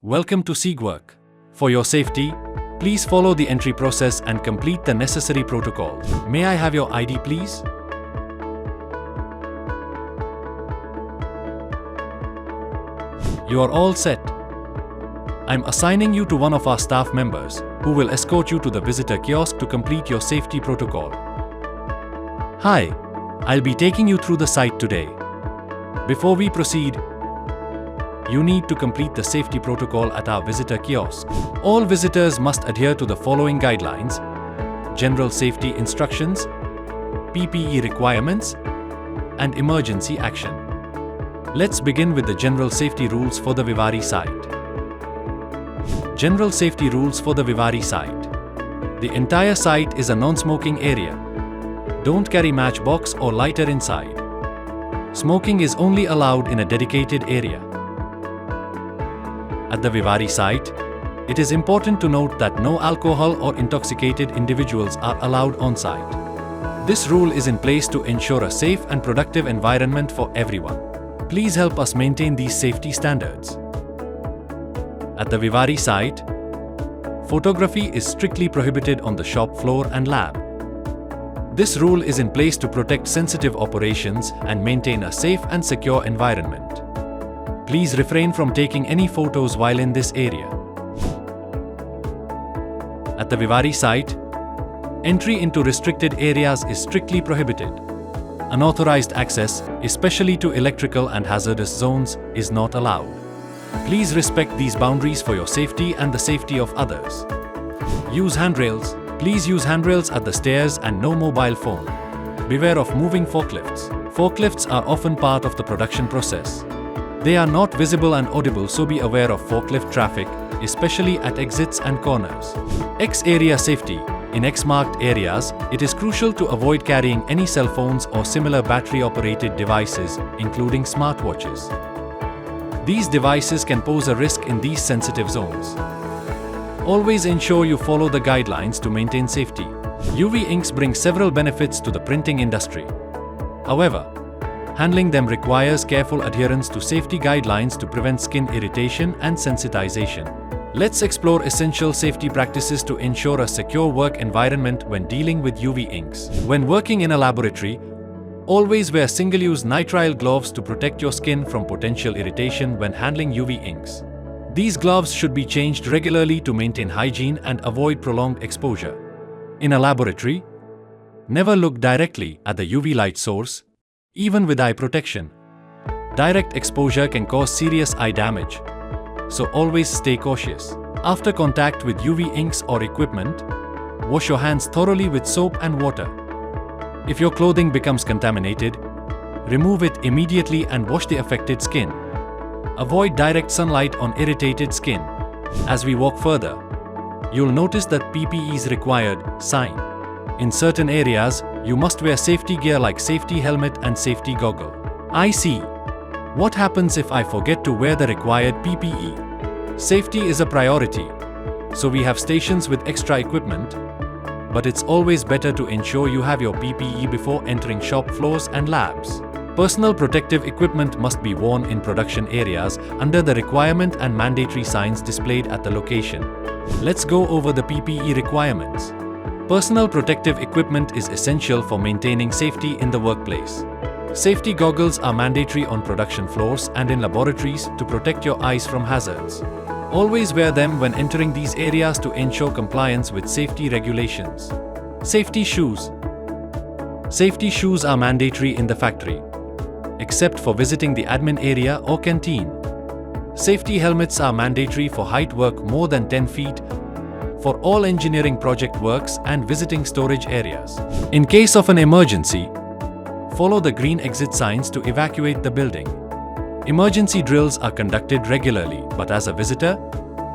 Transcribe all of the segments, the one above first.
Welcome to SIG-Work. For your safety, please follow the entry process and complete the necessary protocol. May I have your ID, please? You are all set. I'm assigning you to one of our staff members, who will escort you to the visitor kiosk to complete your safety protocol. Hi, I'll be taking you through the site today. Before we proceed, you need to complete the safety protocol at our visitor kiosk. All visitors must adhere to the following guidelines: general safety instructions, PPE requirements, and emergency action. Let's begin with the general safety rules for the Vivari site. General safety rules for the Vivari site. The entire site is a non-smoking area. Don't carry matchbox or lighter inside. Smoking is only allowed in a dedicated area. At the Vivari site, it is important to note that no alcohol or intoxicated individuals are allowed on site. This rule is in place to ensure a safe and productive environment for everyone. Please help us maintain these safety standards. At the Vivari site, photography is strictly prohibited on the shop floor and lab. This rule is in place to protect sensitive operations and maintain a safe and secure environment. Please refrain from taking any photos while in this area. At the Vivari site, entry into restricted areas is strictly prohibited. Unauthorized access, especially to electrical and hazardous zones, is not allowed. Please respect these boundaries for your safety and the safety of others. Use handrails. Please use handrails at the stairs and no mobile phone. Beware of moving forklifts. Forklifts are often part of the production process. They are not visible and audible, so be aware of forklift traffic, especially at exits and corners. X-area safety. In X-marked areas, it is crucial to avoid carrying any cell phones or similar battery-operated devices, including smartwatches. These devices can pose a risk in these sensitive zones. Always ensure you follow the guidelines to maintain safety. UV inks bring several benefits to the printing industry. However, handling them requires careful adherence to safety guidelines to prevent skin irritation and sensitization. Let's explore essential safety practices to ensure a secure work environment when dealing with UV inks. When working in a laboratory, always wear single-use nitrile gloves to protect your skin from potential irritation when handling UV inks. These gloves should be changed regularly to maintain hygiene and avoid prolonged exposure. In a laboratory, never look directly at the UV light source, even with eye protection. Direct exposure can cause serious eye damage, so always stay cautious. After contact with UV inks or equipment, wash your hands thoroughly with soap and water. If your clothing becomes contaminated, remove it immediately and wash the affected skin. Avoid direct sunlight on irritated skin. As we walk further, you'll notice that PPE is required sign. In certain areas, you must wear safety gear like safety helmet and safety goggle. I see. What happens if I forget to wear the required PPE? Safety is a priority, so we have stations with extra equipment, but it's always better to ensure you have your PPE before entering shop floors and labs. Personal protective equipment must be worn in production areas under the requirement and mandatory signs displayed at the location. Let's go over the PPE requirements. Personal protective equipment is essential for maintaining safety in the workplace. Safety goggles are mandatory on production floors and in laboratories to protect your eyes from hazards. Always wear them when entering these areas to ensure compliance with safety regulations. Safety shoes. Safety shoes are mandatory in the factory, except for visiting the admin area or canteen. Safety helmets are mandatory for height work more than 10 feet, for all engineering project works and visiting storage areas. In case of an emergency, follow the green exit signs to evacuate the building. Emergency drills are conducted regularly, but as a visitor,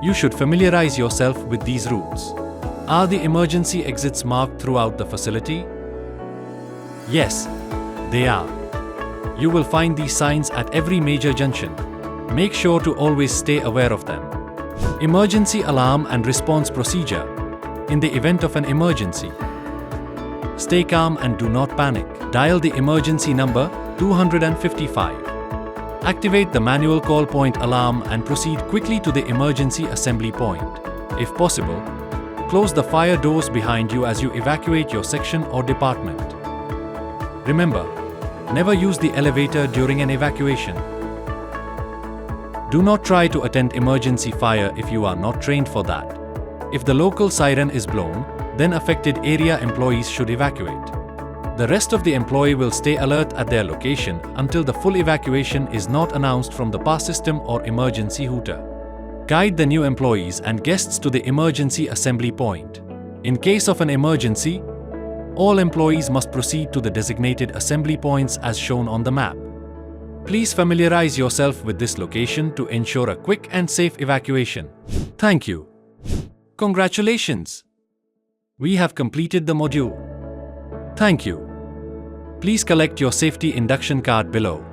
you should familiarize yourself with these rules. Are the emergency exits marked throughout the facility? Yes, they are. You will find these signs at every major junction. Make sure to always stay aware of them. Emergency alarm and response procedure. In the event of an emergency, stay calm and do not panic. Dial the emergency number 255. Activate the manual call point alarm and proceed quickly to the emergency assembly point. If possible, close the fire doors behind you as you evacuate your section or department. Remember, never use the elevator during an evacuation. Do not try to attend emergency fire if you are not trained for that. If the local siren is blown, then affected area employees should evacuate. The rest of the employee will stay alert at their location until the full evacuation is not announced from the pass system or emergency hooter. Guide the new employees and guests to the emergency assembly point. In case of an emergency, all employees must proceed to the designated assembly points as shown on the map. Please familiarize yourself with this location to ensure a quick and safe evacuation. Thank you. Congratulations! We have completed the module. Thank you. Please collect your safety induction card below.